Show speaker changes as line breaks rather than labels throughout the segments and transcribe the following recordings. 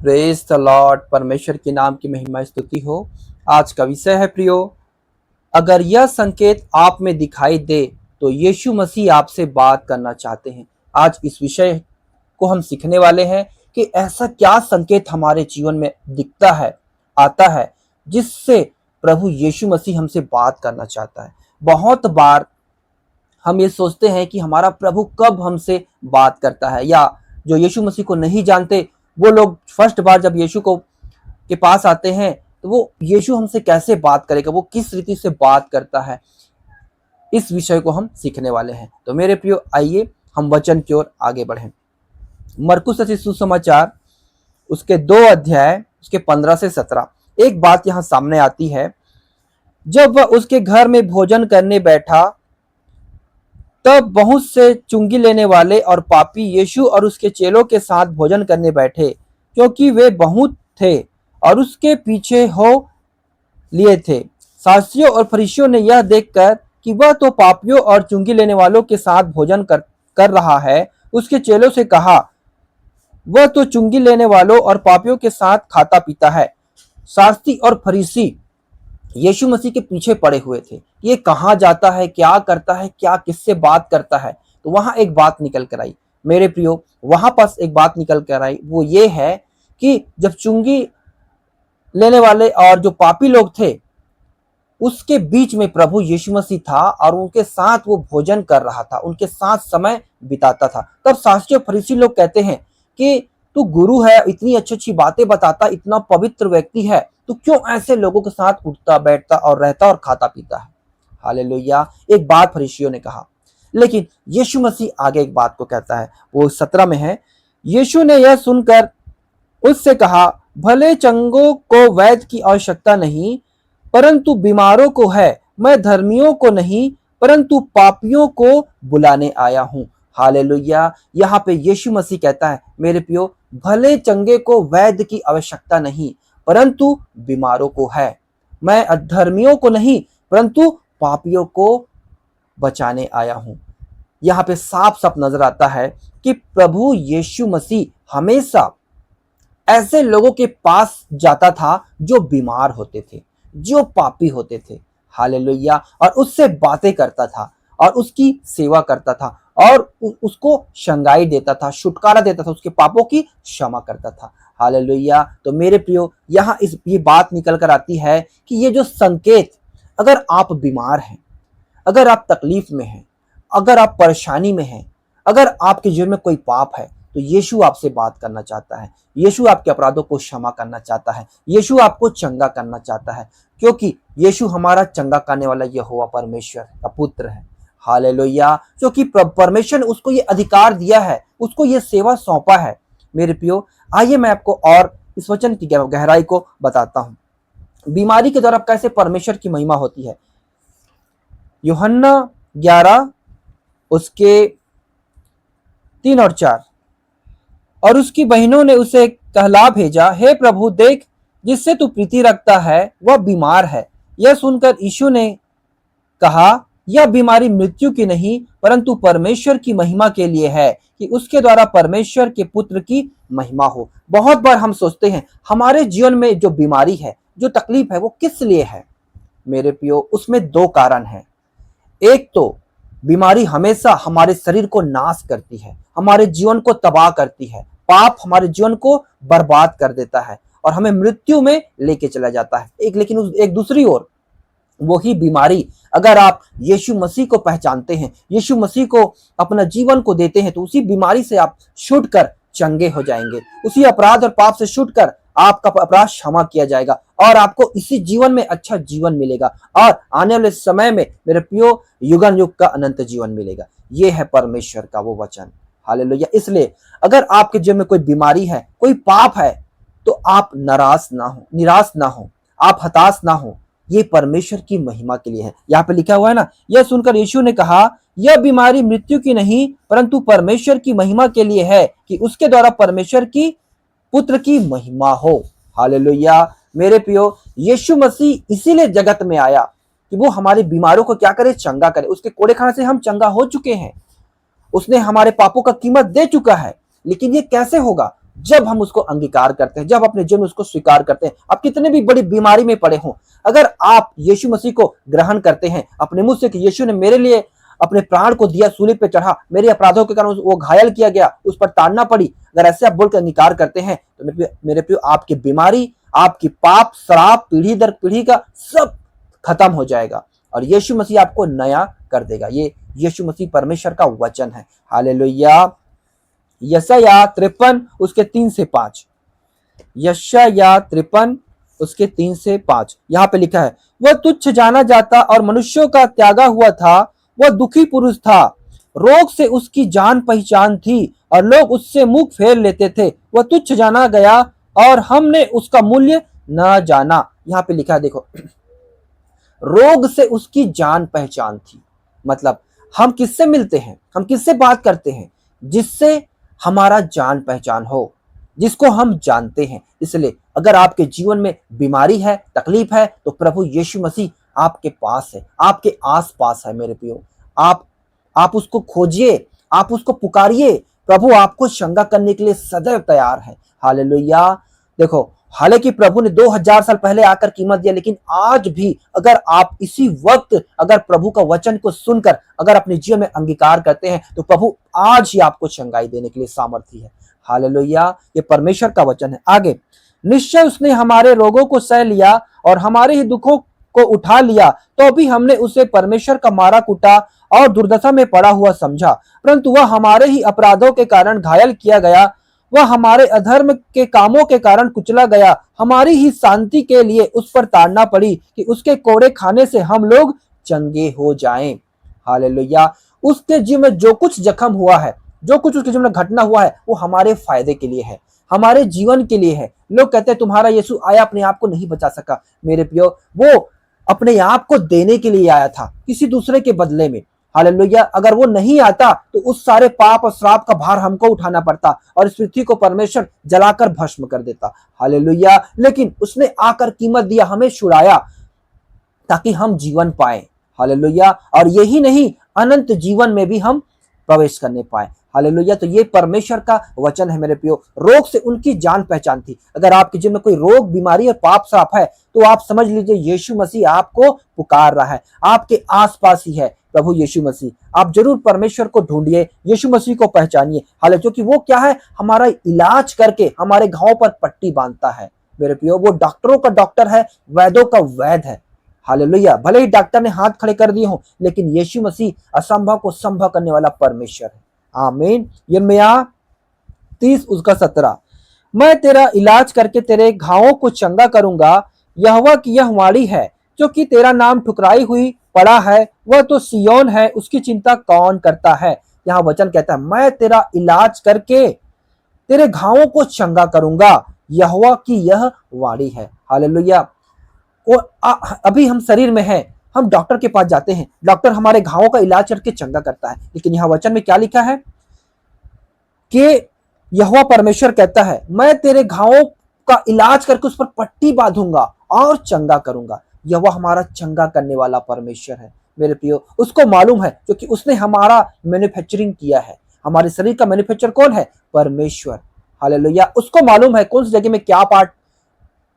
Praise the Lord. परमेश्वर के नाम की महिमा स्तुति हो। आज का विषय है प्रियो, अगर यह संकेत आप में दिखाई दे तो यीशु मसीह आपसे बात करना चाहते हैं। आज इस विषय को हम सीखने वाले हैं कि ऐसा क्या संकेत हमारे जीवन में दिखता है, आता है, जिससे प्रभु यीशु मसीह हमसे बात करना चाहता है। बहुत बार हम ये सोचते हैं कि हमारा प्रभु कब हमसे बात करता है, या जो यीशु मसीह को नहीं जानते वो लोग फर्स्ट बार जब यीशु को के पास आते हैं तो वो यीशु हमसे कैसे बात करेगा, वो किस रीति से बात करता है, इस विषय को हम सीखने वाले हैं। तो मेरे प्रियो, आइए हम वचन की ओर आगे बढ़ें। मरकुस रचित सुसमाचार उसके 2 अध्याय उसके 15 से 17 एक बात यहाँ सामने आती है। जब वह उसके घर में भोजन करने बैठा तब बहुत से चुंगी लेने वाले और पापी यीशु और उसके चेलों के साथ भोजन करने बैठे, क्योंकि वे बहुत थे और उसके पीछे हो लिए थे। शास्त्रियों और फरीसियों ने यह देखकर कि वह तो पापियों और चुंगी लेने वालों के साथ भोजन कर रहा है, उसके चेलों से कहा, वह तो चुंगी लेने वालों और पापियों के साथ खाता पीता है। शास्त्री और फरीसी यीशु मसीह के पीछे पड़े हुए थे। ये कहाँ जाता है, क्या करता है, क्या किससे बात करता है। तो वहां एक बात निकल कर आई मेरे प्रियो, वहां पास एक बात निकल कर आई। वो ये है कि जब चुंगी लेने वाले और जो पापी लोग थे उसके बीच में प्रभु यीशु मसीह था और उनके साथ वो भोजन कर रहा था, उनके साथ समय बिताता था। तब शास्त्री और फरीसी लोग कहते हैं कि तू गुरु है, इतनी अच्छी अच्छी बातें बताता, इतना पवित्र व्यक्ति है, तो क्यों ऐसे लोगों के साथ उठता बैठता और रहता और खाता पीता है। हालेलुया। एक बात फरीसियों ने कहा, लेकिन यीशु मसीह आगे एक बात को कहता है, वो 17 में है। यीशु ने यह सुनकर उससे कहा, भले चंगों को वैद्य की आवश्यकता नहीं, परंतु बीमारों को है। मैं धर्मियों को नहीं परंतु पापियों को बुलाने आया हूं। हालेलुया। यहाँ पे यीशु मसीह कहता है, मेरे प्रियो, भले चंगे को वैद्य की आवश्यकता नहीं, परंतु बीमारों को है। मैं अधर्मियों को नहीं परंतु पापियों को बचाने आया हूं। यहाँ पे साफ साफ नजर आता है कि प्रभु यीशु मसीह हमेशा ऐसे लोगों के पास जाता था जो बीमार होते थे, जो पापी होते थे। हालेलुया। और उससे बातें करता था और उसकी सेवा करता था और उसको शंगाई देता था, छुटकारा देता था, उसके पापों की क्षमा करता था। हालेलुया। तो मेरे प्रियो, यहाँ ये बात निकल कर आती है कि ये जो संकेत, अगर आप बीमार हैं, अगर आप तकलीफ में हैं, अगर आप परेशानी में हैं, अगर आपके जीवन में कोई पाप है, तो यीशु आपसे बात करना चाहता है। यीशु आपके अपराधों को क्षमा करना चाहता है। यीशु आपको चंगा करना चाहता है, क्योंकि यीशु हमारा चंगा करने वाला यहोवा परमेश्वर का पुत्र है। हालेलुया। क्योंकि परमेश्वर ने उसको ये अधिकार दिया है, उसको ये सेवा सौंपा है। मेरे प्रियो, आइए मैं आपको और इस वचन की गहराई को बताता हूं। बीमारी के द्वारा कैसे परमेश्वर की महिमा होती है। यूहन्ना 11 उसके 3 और 4। और उसकी बहनों ने उसे कहला भेजा, हे प्रभु, देख, जिससे तू प्रीति रखता है वह बीमार है। यह सुनकर यीशु ने कहा, यह बीमारी मृत्यु की नहीं परंतु परमेश्वर की महिमा के लिए है, कि उसके द्वारा परमेश्वर के पुत्र की महिमा हो। बहुत बार हम सोचते हैं हमारे जीवन में जो बीमारी है, जो तकलीफ है, वो किस लिए है। मेरे प्रियो, उसमें 2 कारण हैं। एक तो बीमारी हमेशा हमारे शरीर को नाश करती है, हमारे जीवन को तबाह करती है। पाप हमारे जीवन को बर्बाद कर देता है और हमें मृत्यु में लेके चला जाता है। लेकिन एक दूसरी ओर वही बीमारी, अगर आप यीशु मसीह को पहचानते हैं, यीशु मसीह को अपना जीवन को देते हैं, तो उसी बीमारी से आप छूटकर चंगे हो जाएंगे। उसी अपराध और पाप से छूटकर आपका अपराध क्षमा किया जाएगा और आपको इसी जीवन में अच्छा जीवन मिलेगा और आने वाले समय में मेरे प्रियो युगन युग का अनंत जीवन मिलेगा। ये है परमेश्वर का वो वचन। हालेलुया। इसलिए अगर आपके जीवन में कोई बीमारी है, कोई पाप है, तो आप निराश ना हो, आप हताश ना हो। ये परमेश्वर की महिमा के लिए है। यहाँ पे लिखा हुआ है ना, यह सुनकर यीशु ने कहा, यह बीमारी मृत्यु की नहीं परंतु परमेश्वर की महिमा के लिए है, कि उसके द्वारा परमेश्वर की पुत्र की महिमा हो। हालेलुया। मेरे प्रियो, यीशु मसीह इसीलिए जगत में आया कि वो हमारे बीमारों को क्या करे, चंगा करे। उसके कोड़े खाने से हम चंगा हो चुके हैं। उसने हमारे पापों का कीमत दे चुका है। लेकिन ये कैसे होगा, जब हम उसको अंगीकार करते हैं, जब अपने जीवन में उसको स्वीकार करते हैं, आप कितने भी बड़ी बीमारी में पड़े हों, अगर आप यीशु मसीह को ग्रहण करते हैं अपने मुंह से कि यीशु ने मेरे लिए अपने प्राण को दिया, सूली पे चढ़ा, मेरे अपराधों के कारण वो घायल किया गया, उस पर ताड़ना पड़ी, अगर ऐसे आप बोलकर अंगीकार करते हैं तो मेरे प्रियो आपकी बीमारी, आपकी पाप, श्राप, पीढ़ी दर पीढ़ी का सब खत्म हो जाएगा और यीशु मसीह आपको नया कर देगा। ये यीशु मसीह परमेश्वर का वचन है। हालेलुया। यशायाह 53 उसके 3 से 5, यशायाह 53 उसके 3 से 5 यहाँ पे लिखा है, वह तुच्छ जाना जाता और मनुष्यों का त्यागा हुआ था, वह दुखी पुरुष था, रोग से उसकी जान पहचान थी और लोग उससे मुख फेर लेते थे। वह तुच्छ जाना गया और हमने उसका मूल्य न जाना। यहाँ पे लिखा है देखो, रोग से उसकी जान पहचान थी, मतलब हम किससे मिलते हैं, हम किससे बात करते हैं, जिससे हमारा जान पहचान हो, जिसको हम जानते हैं। इसलिए अगर आपके जीवन में बीमारी है, तकलीफ है, तो प्रभु यीशु मसीह आपके पास है, आपके आस पास है मेरे प्रियो। आप उसको खोजिए, आप उसको पुकारिए, प्रभु आपको चंगा करने के लिए सदैव तैयार है। हालेलुया। देखो, हालांकि प्रभु ने 2000 साल पहले आकर कीमत दिया, लेकिन आज भी अगर आप इसी वक्त अगर प्रभु का वचन को सुनकर अगर अपने जीवन में अंगीकार करते हैं तो प्रभु आज ही आपको चंगाई देने के लिए सामर्थी है। हालेलुया। ये परमेश्वर का वचन है। आगे, निश्चय उसने हमारे रोगों को सह लिया और हमारे ही दुखों को उठा लिया, तो भी हमने उसे परमेश्वर का मारा कूटा और दुर्दशा में पड़ा हुआ समझा, परंतु वह हमारे ही अपराधों के कारण घायल किया गया, वह हमारे अधर्म के कामों के कारण कुचला गया, हमारी ही शांति के लिए उस पर ताड़ना पड़ी कि उसके कोड़े खाने से हम लोग चंगे हो जाएं। हालेलुया। उसके जीवन में जो कुछ जख्म हुआ है, जो कुछ उसके जीवन में घटना हुआ है, वो हमारे फायदे के लिए है, हमारे जीवन के लिए है। लोग कहते हैं तुम्हारा यीशु आया, अपने आप को नहीं बचा सका। मेरे प्रियो, वो अपने आप को देने के लिए आया था, किसी दूसरे के बदले में। हालेलुया। अगर वो नहीं आता तो उस सारे पाप और श्राप का भार हमको उठाना पड़ता और इस पृथ्वी को परमेश्वर जलाकर भस्म कर देता। हालेलुया। लेकिन उसने आकर कीमत दिया, हमें छुड़ाया ताकि हम जीवन पाए। हालेलुया। और यही नहीं, अनंत जीवन में भी हम प्रवेश करने पाए। हालेलुया। तो ये परमेश्वर का वचन है मेरे प्रियो। रोग से उनकी जान पहचान थी। अगर आपके जीवन में कोई रोग, बीमारी और पाप श्राप है तो आप समझ लीजिए यीशु मसीह आपको पुकार रहा है, आपके आसपास ही है प्रभु यीशु मसीह। आप जरूर परमेश्वर को ढूंढिए, यीशु मसीह को पहचानिए। हालांकि क्योंकि वो क्या है, हमारा इलाज करके हमारे घावों पर पट्टी बांधता है मेरे प्रियो। वो डॉक्टरों का डॉक्टर है, वैद्यों का वैद है। हालेलुया। भले ही डॉक्टर ने हाथ खड़े कर दिए हों, लेकिन यीशु मसीह असंभव को संभव करने वाला परमेश्वर है। आमीन। यिर्मयाह 30 उसका 17, मैं तेरा इलाज करके तेरे घावों को चंगा करूंगा, यहोवा की यह वाणी है, क्योंकि तेरा नाम ठुकराई हुई पड़ा है, वह तो सिय्योन है, उसकी चिंता कौन करता है। यहाँ वचन कहता है मैं तेरा इलाज करके तेरे घावों को चंगा करूंगा, यहोवा की यह वाणी है। हालेलुया। अभी हम शरीर में हैं, हम डॉक्टर के पास जाते हैं, डॉक्टर हमारे घावों का इलाज करके चंगा करता है, लेकिन यहाँ वचन में क्या लिखा है कि यहोवा परमेश्वर कहता है मैं तेरे घावों का इलाज करके उस पर पट्टी बांधूंगा और चंगा करूंगा। यहोवा हमारा चंगा करने वाला परमेश्वर है मेरे प्रियो। उसको मालूम है क्योंकि उसने हमारा मैन्युफैक्चरिंग किया है। हमारे शरीर का मैन्युफैक्चर कौन है? परमेश्वर। हालेलुया। उसको मालूम है कौन सी जगह में क्या पार्ट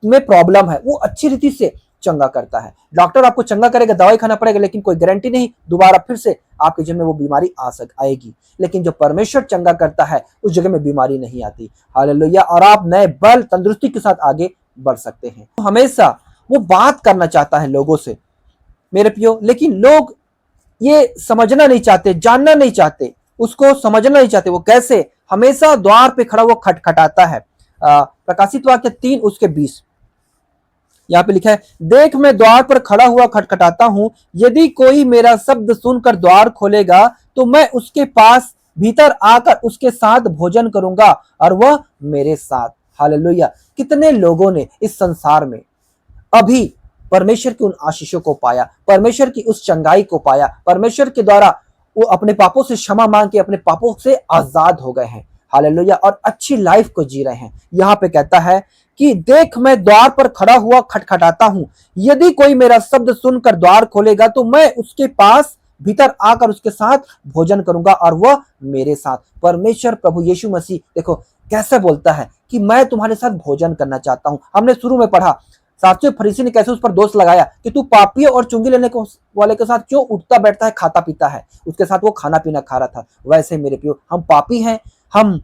में प्रॉब्लम है, वो अच्छी रीति से चंगा करता है। डॉक्टर आपको चंगा करेगा, दवाई खाना पड़ेगा, लेकिन कोई गारंटी नहीं दोबारा फिर से आपके जीवन में वो बीमारी आएगी। लेकिन जो परमेश्वर चंगा करता है उस जगह में बीमारी नहीं आती। हालेलुया। और आप नए बल, तंदुरुस्ती के साथ आगे बढ़ सकते हैं। तो हमेशा वो बात करना चाहता है लोगों से मेरे प्रियो, लेकिन लोग ये समझना नहीं चाहते, जानना नहीं चाहते, उसको समझना नहीं चाहते। वो कैसे? हमेशा द्वार पे खड़ा वो खटखटाता है। प्रकाशित वाक्य 3 उसके 20 यहाँ पे लिखा है, देख मैं द्वार पर खड़ा हुआ खटखटाता हूं, यदि कोई मेरा शब्द सुनकर द्वार खोलेगा तो मैं उसके पास भीतर आकर उसके साथ भोजन करूंगा और वह मेरे साथ। हालेलुया। कितने लोगों ने इस संसार में अभी परमेश्वर की उन आशीषों को पाया, परमेश्वर की उस चंगाई को पाया, परमेश्वर के द्वारा वो अपने पापों से क्षमा मांग के अपने पापों से आजाद हो गए हैं। हालेलुया। और अच्छी लाइफ को जी रहे हैं। यहाँ पे कहता है कि देख मैं द्वार पर खड़ा हुआ खटखटाता हूं, यदि कोई मेरा शब्द सुनकर द्वार खोलेगा तो मैं उसके पास भीतर आकर उसके साथ भोजन करूंगा और वह मेरे साथ। परमेश्वर प्रभु यीशु मसीह देखो कैसे बोलता है कि मैं तुम्हारे साथ भोजन करना चाहता हूं। हमने शुरू में पढ़ा शास्त्री फरीसी ने कैसे उस पर दोष लगाया कि तू पापी और चुंगी लेने वाले के साथ क्यों उठता बैठता है, खाता पीता है। उसके साथ वो खाना पीना खा रहा था। वैसे मेरे प्रियो, हम पापी हैं, हम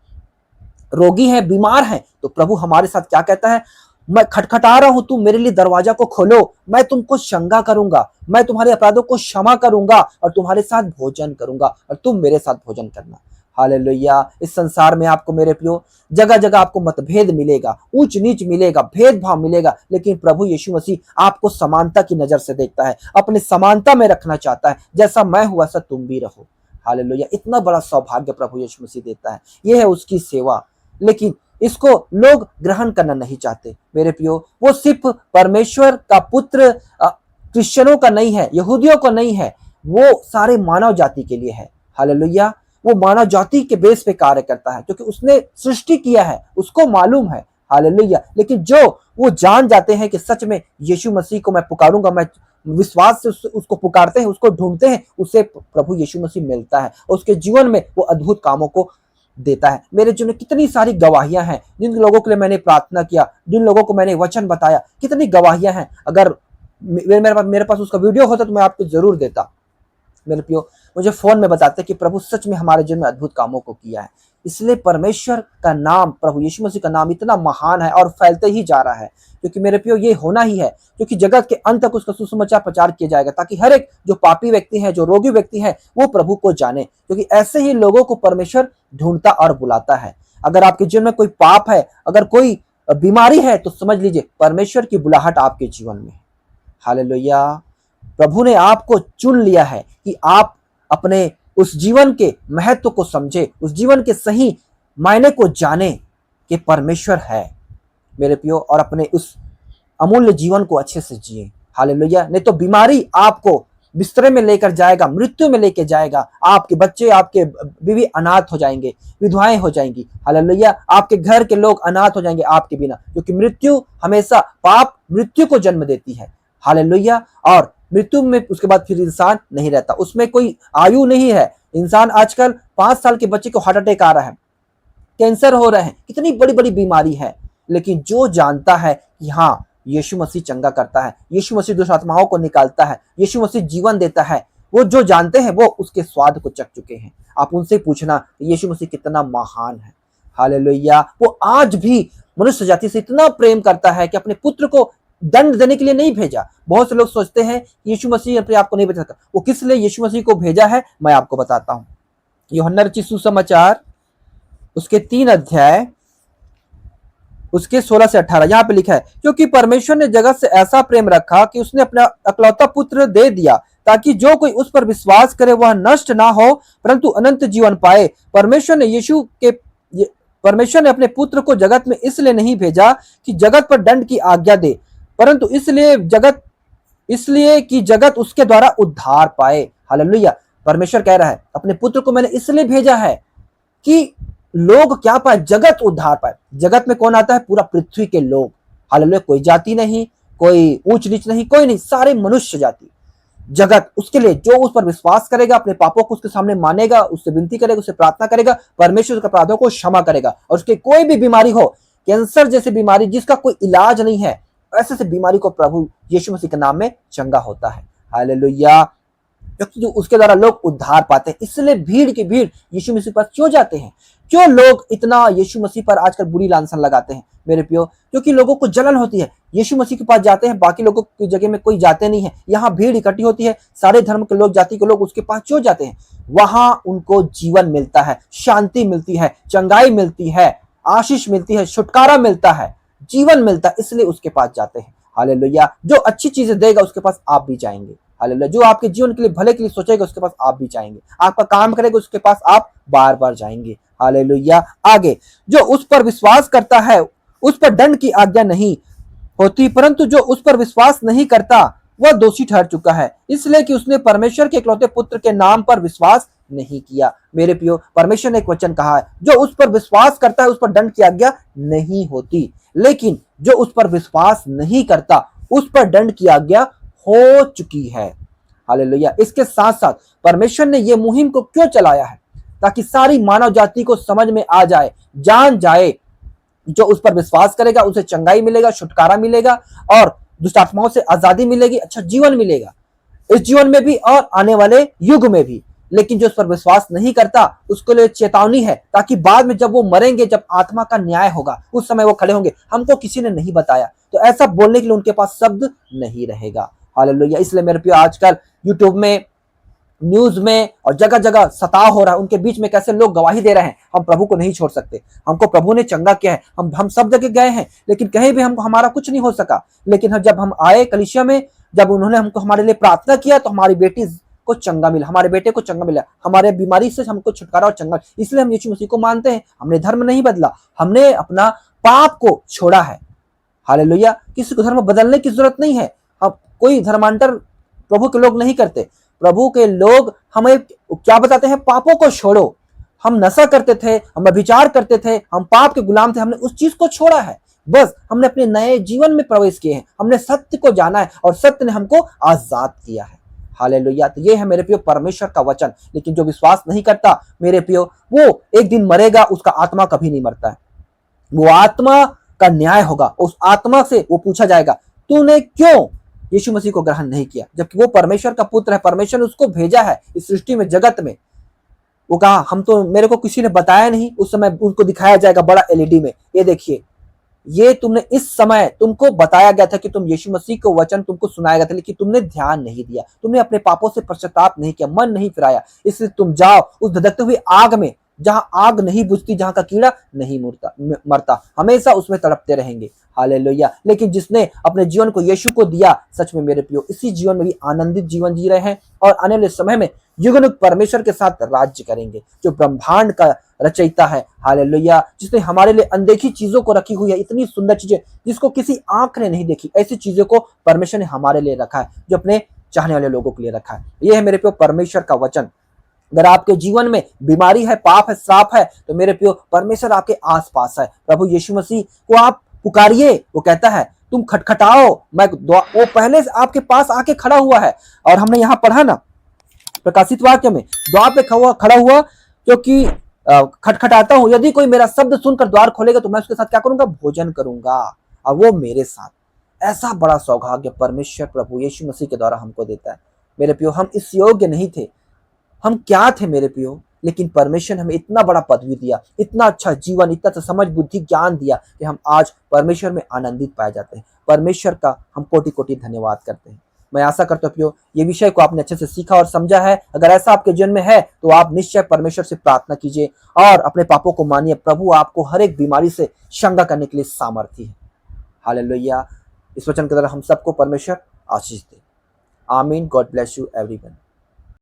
रोगी हैं, बीमार हैं, तो प्रभु हमारे साथ क्या कहता है, मैं खटखटा रहा हूं, तुम मेरे लिए दरवाजा को खोलो, मैं तुमको शंगा करूंगा, मैं तुम्हारे अपराधों को क्षमा करूंगा और तुम्हारे साथ भोजन करूंगा और तुम मेरे साथ भोजन करना। हालेलुया। इस संसार में आपको मेरे प्रियो जगह जगह आपको मतभेद मिलेगा, ऊंच नीच मिलेगा, भेदभाव मिलेगा, लेकिन प्रभु यीशु मसीह आपको समानता की नजर से देखता है, अपनी समानता में रखना चाहता है। जैसा मैं हूं वैसा तुम भी रहो। हालेलुया। इतना बड़ा सौभाग्य प्रभु यीशु मसीह देता है। यह है उसकी सेवा, लेकिन इसको लोग ग्रहण करना नहीं चाहते। मेरे प्रियो, वो सिर्फ परमेश्वर का पुत्र क्रिश्चियनों का नहीं है, यहूदियों को नहीं है, वो सारे मानव जाति के लिए है। हालेलुया। वो मानव जाति के बेस पे कार्य करता है, क्योंकि उसने सृष्टि किया है, उसको मालूम है। हालेलुया। लेकिन जो वो जान जाते हैं कि सच में यीशु मसीह को मैं पुकारूंगा, मैं विश्वास से उसको पुकारते हैं, उसको ढूंढते हैं, उससे प्रभु यीशु मसीह मिलता है और उसके जीवन में वो अद्भुत कामों को देता है। मेरे जीवन में कितनी सारी गवाहियां हैं, जिन लोगों के लिए मैंने प्रार्थना किया, जिन लोगों को मैंने वचन बताया, कितनी गवाहियां हैं। अगर मेरे पास उसका वीडियो होता तो मैं आपको जरूर देता। मेरे प्रियो, मुझे फोन में बताते कि प्रभु सच में हमारे जीवन में अद्भुत कामों को किया है। इसलिए परमेश्वर का नाम, प्रभु यीशु मसीह का नाम इतना महान है और फैलते ही जा रहा है, क्योंकि मेरे प्रियो ये होना ही है, क्योंकि जगत के अंत तक उसका सुसमाचार प्रचार किया जाएगा, ताकि हर एक जो पापी व्यक्ति है, जो रोगी व्यक्ति है, वो प्रभु को जाने, क्योंकि ऐसे ही लोगों को परमेश्वर ढूंढता और बुलाता है। अगर आपके जीवन में कोई पाप है, अगर कोई बीमारी है, तो समझ लीजिए परमेश्वर की बुलाहट आपके जीवन में। हालेलुया। प्रभु ने आपको चुन लिया है कि आप अपने उस जीवन के महत्व को समझे, उस जीवन के सही मायने को जाने कि परमेश्वर है मेरे प्रियो, और अपने उस अमूल्य जीवन को अच्छे से जिए। हालेलुया। नहीं तो बीमारी आपको बिस्तरे में लेकर जाएगा, मृत्यु में लेकर जाएगा। आपके बच्चे, आपके बीवी अनाथ हो जाएंगे, विधवाएं हो जाएंगी। हालेलुया। आपके घर के लोग अनाथ हो जाएंगे आपके बिना, क्योंकि मृत्यु हमेशा, पाप मृत्यु को जन्म देती है। हालेलुया। और मृत्यु में उसके बाद फिर इंसान नहीं रहता, उसमें कोई आयु नहीं है। इंसान आजकल 5 साल के बच्चे को हार्ट अटैक आ रहा है, कैंसर हो रहे हैं, कितनी बड़ी बड़ी बीमारी है। लेकिन जो जानता है कि हाँ, यीशु मसीह चंगा करता है, यीशु मसीह दुष्ट आत्माओं को निकालता है, यीशु मसीह जीवन देता है, वो जो जानते हैं वो उसके स्वाद को चख चुके हैं। आप उनसे पूछना यीशु मसीह कितना महान है। हालेलुया। वो आज भी मनुष्य जाति से इतना प्रेम करता है कि अपने पुत्र को दंड देने के लिए नहीं भेजा। बहुत से लोग सोचते हैं यीशु मसीह अपने आप को नहीं बचा सकता। वो किस लिए यीशु मसीह को भेजा है, मैं आपको बताता हूं। यूहन्ना रचित सुसमाचार उसके 3 अध्याय उसके 16 से 18 यहाँ पे लिखा है, क्योंकि परमेश्वर ने जगत से ऐसा प्रेम रखा कि उसने अपना अकलौता पुत्र दे दिया, ताकि जो कोई उस पर विश्वास करे वह नष्ट ना हो परंतु अनंत जीवन पाए। परमेश्वर ने अपने पुत्र को जगत में इसलिए नहीं भेजा कि जगत पर दंड की आज्ञा दे, परंतु इसलिए कि जगत उसके द्वारा उद्धार पाए। हालेलुया। परमेश्वर कह रहा है अपने पुत्र को मैंने इसलिए भेजा है कि लोग क्या पाए, जगत उद्धार पाए। जगत में कौन आता है, पूरा पृथ्वी के लोग। हालेलुया। कोई जाति नहीं, कोई ऊंच नीच नहीं, कोई नहीं, सारे मनुष्य जाति, जगत उसके लिए। जो उस पर विश्वास करेगा, अपने पापों को उसके सामने मानेगा, उससे विनती करेगा, उससे प्रार्थना करेगा, परमेश्वर उसके अपराधों को क्षमा करेगा। और उसके कोई भी बीमारी हो, कैंसर जैसी बीमारी जिसका कोई इलाज नहीं है, ऐसे बीमारी को प्रभु यीशु मसीह के नाम में चंगा होता है। हालेलुया। क्योंकि उसके द्वारा लोग उद्धार पाते हैं। इसलिए भीड़ की भीड़ यीशु मसीह पर क्यों जाते हैं, क्यों लोग इतना यीशु मसीह पर आजकल बुरी लांछन लगाते हैं मेरे प्रियो, क्योंकि लोगों को जलन होती है। यीशु मसीह के पास जाते हैं, बाकी लोगों की जगह में कोई जाते नहीं है। यहाँ भीड़ इकट्ठी होती है, सारे धर्म के लोग, जाति के लोग उसके पास क्यों जाते हैं, वहां उनको जीवन मिलता है, शांति मिलती है, चंगाई मिलती है, आशीष मिलती है, छुटकारा मिलता है, जीवन मिलता है, इसलिए उसके पास जाते हैं। हालेलुया। जो अच्छी चीजें देगा उसके पास आप भी जाएंगे। हालेलुया। जो आपके जीवन के लिए भले के लिए सोचेगा उसके पास आप भी जाएंगे, आपका काम करेगा उसके पास आप बार बार जाएंगे। हालेलुया। आगे, जो उस पर विश्वास करता है उस पर दंड की आज्ञा नहीं होती, परंतु जो उस पर विश्वास नहीं करता वह दोषी ठहर चुका है, इसलिए कि उसने परमेश्वर के इकलौते पुत्र के नाम पर विश्वास नहीं किया। मेरे प्रियो, परमेश्वर ने एक वचन कहा है, जो उस पर विश्वास करता है उस पर दंड की आज्ञा नहीं होती, लेकिन जो उस पर विश्वास नहीं करता उस पर दंड की आज्ञा हो चुकी है। हालेलुया। इसके साथ साथ परमेश्वर ने यह मुहिम को क्यों चलाया है, ताकि सारी मानव जाति को समझ में आ जाए, जान जाए। जो उस पर विश्वास करेगा उसे चंगाई मिलेगा, छुटकारा मिलेगा और दुष्ट आत्माओं से आजादी मिलेगी, अच्छा जीवन मिलेगा, इस जीवन में भी और आने वाले युग में भी। लेकिन जो उस पर विश्वास नहीं करता उसके लिए चेतावनी है, ताकि बाद में जब वो मरेंगे, जब आत्मा का न्याय होगा, उस समय वो खड़े होंगे, हमको किसी ने नहीं बताया, तो ऐसा बोलने के लिए उनके पास शब्द नहीं रहेगा। हालेलुया। इसलिए मेरे प्रिय आजकल यूट्यूब में, न्यूज में और जगह जगह सताव हो रहा है, उनके बीच में कैसे लोग गवाही दे रहे हैं, हम प्रभु को नहीं छोड़ सकते। हमको प्रभु ने चंगा किया है, हम सब जगह गए हैं, लेकिन कहीं भी हमको हमारा कुछ नहीं हो सका। लेकिन जब हम आए कलीसिया में, जब उन्होंने हमको हमारे लिए प्रार्थना किया, तो हमारी बेटी को चंगा मिला, हमारे बेटे को चंगा मिला, हमारे बीमारी से हमको छुटकारा और चंगा। इसलिए हम यीशु मसीह को मानते हैं। हमने धर्म नहीं बदला, हमने अपना पाप को छोड़ा है। हालेलुया। किसी को धर्म बदलने की जरूरत नहीं है। हम कोई धर्मांतर प्रभु के लोग नहीं करते। प्रभु के लोग हमें क्या बताते हैं? पापों को छोड़ो। हम नशा करते थे, हम व्यभिचार करते थे, हम पाप के गुलाम थे, हमने उस चीज को छोड़ा है। बस हमने अपने नए जीवन में प्रवेश किए हैं, हमने सत्य को जाना है और सत्य ने हमको आजाद किया है। हालेलुया। तो ये है मेरे प्रियो परमेश्वर का वचन। लेकिन जो विश्वास नहीं करता मेरे प्रियो, वो एक दिन मरेगा, उसका आत्मा कभी नहीं मरता है। वो आत्मा का न्याय होगा, उस आत्मा से वो पूछा जाएगा, तूने क्यों यीशु मसीह को ग्रहण नहीं किया? जबकि वो परमेश्वर का पुत्र है, परमेश्वर ने उसको भेजा है इस सृष्टि में, जगत में। वो कहा, हम तो, मेरे को किसी ने बताया नहीं। उस समय उनको दिखाया जाएगा बड़ा एलईडी में, ये देखिए, ये तुमने इस समय, तुमको बताया गया था कि तुम यीशु मसीह को वचन तुमको सुनाया गया था, लेकिन तुमने ध्यान नहीं दिया, तुमने अपने पापों से पश्चाताप नहीं किया, मन नहीं फिराया। इसलिए तुम जाओ उस धधकते हुए आग में, जहां आग नहीं बुझती, जहां का कीड़ा नहीं मरता, हमेशा उसमें तड़पते रहेंगे। हालेलुया। लेकिन जिसने अपने जीवन को यीशु को दिया, सच में मेरे प्रियो, इसी जीवन में भी आनंदित जीवन जी रहे हैं और आने वाले समय में युगानुग परमेश्वर के साथ राज्य करेंगे, जो ब्रह्मांड का रचयिता है। हालेलुया। जिसने हमारे लिए अनदेखी चीजों को रखी हुई है, इतनी सुंदर चीजें जिसको किसी आंख ने नहीं देखी, ऐसी चीजों को परमेश्वर ने हमारे लिए रखा है, जो अपने चाहने वाले लोगों के लिए रखा है। यह है मेरे प्रियो परमेश्वर का वचन। अगर आपके जीवन में बीमारी है, पाप है, श्राप है, तो मेरे प्रियो परमेश्वर आपके आसपास है। प्रभु यीशु मसीह को आप पुकारिए, वो कहता है तुम खटखटाओ, मैं वो पहले से आपके पास आके खड़ा हुआ है। और हमने यहाँ पढ़ा ना प्रकाशित वाक्य में, द्वार पे खड़ा हुआ, क्योंकि खटखटाता हूं, यदि कोई मेरा शब्द सुनकर द्वार खोलेगा तो मैं उसके साथ क्या करूंगा? भोजन करूंगा, और वो मेरे साथ। ऐसा बड़ा सौभाग्य परमेश्वर प्रभु यीशु मसीह के द्वारा हमको देता है। मेरे प्रियो, हम इस योग्य नहीं थे, हम क्या थे मेरे प्रियो, लेकिन परमेश्वर ने हमें इतना बड़ा पदवी दिया, इतना अच्छा जीवन, इतना अच्छा समझ, बुद्धि, ज्ञान दिया कि हम आज परमेश्वर में आनंदित पाए जाते हैं। परमेश्वर का हम कोटि कोटि धन्यवाद करते हैं। मैं आशा करता हूं प्रियो, ये विषय को आपने अच्छे से सीखा और समझा है। अगर ऐसा आपके जीवन में है तो आप निश्चय परमेश्वर से प्रार्थना कीजिए और अपने पापों को मानिए। प्रभु आपको हर एक बीमारी से चंगा करने के लिए सामर्थ्य है। हालेलुया। इस वचन के द्वारा हम सबको परमेश्वर आशीष दे। आमीन। God bless you everyone.